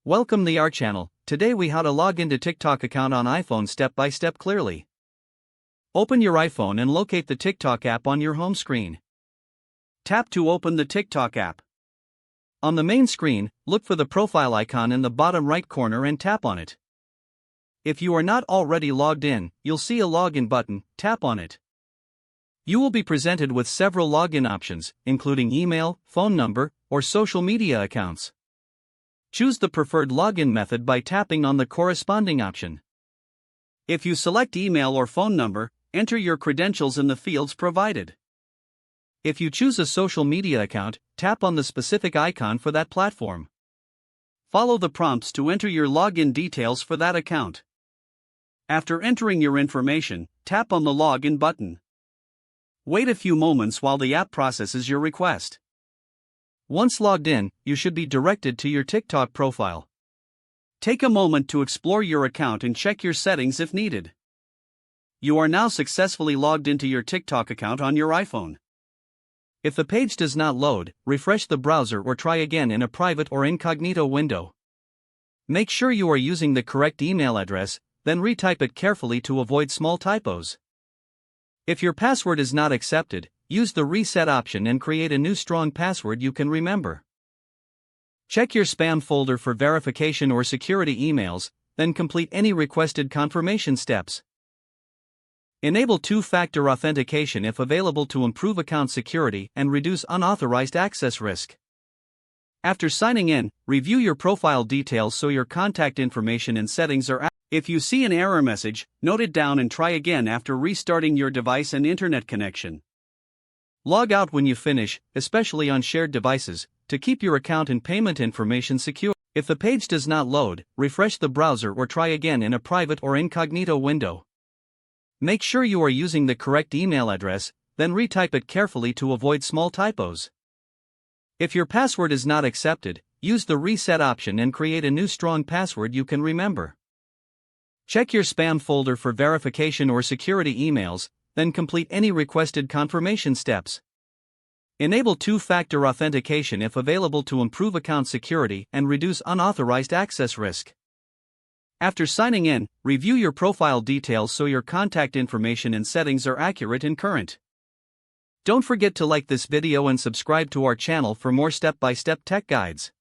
Welcome to our channel. Today we how to log into TikTok account on iPhone step by step clearly. Open your iPhone and locate the TikTok app on your home screen. Tap to open the TikTok app. On the main screen, look for the profile icon in the bottom right corner and tap on it. If you are not already logged in, you'll see a login button, tap on it. You will be presented with several login options, including email, phone number, or social media accounts. Choose the preferred login method by tapping on the corresponding option. If you select email or phone number, enter your credentials in the fields provided. If you choose a social media account, tap on the specific icon for that platform. Follow the prompts to enter your login details for that account. After entering your information, tap on the login button. Wait a few moments while the app processes your request. Once logged in, you should be directed to your TikTok profile. Take a moment to explore your account and check your settings if needed. You are now successfully logged into your TikTok account on your iPhone. If the page does not load, refresh the browser or try again in a private or incognito window. Make sure you are using the correct email address, then retype it carefully to avoid small typos. If your password is not accepted, use the reset option and create a new strong password you can remember. Check your spam folder for verification or security emails, then complete any requested confirmation steps. Enable two-factor authentication if available to improve account security and reduce unauthorized access risk. After signing in, review your profile details so your contact information and settings are active. If you see an error message, note it down and try again after restarting your device and internet connection. Log out when you finish, especially on shared devices, to keep your account and payment information secure. If the page does not load, refresh the browser or try again in a private or incognito window. Make sure you are using the correct email address, then retype it carefully to avoid small typos. If your password is not accepted, use the reset option and create a new strong password you can remember. Check your spam folder for verification or security emails, then complete any requested confirmation steps. Enable two-factor authentication if available to improve account security and reduce unauthorized access risk. After signing in, review your profile details so your contact information and settings are accurate and current. Don't forget to like this video and subscribe to our channel for more step-by-step tech guides.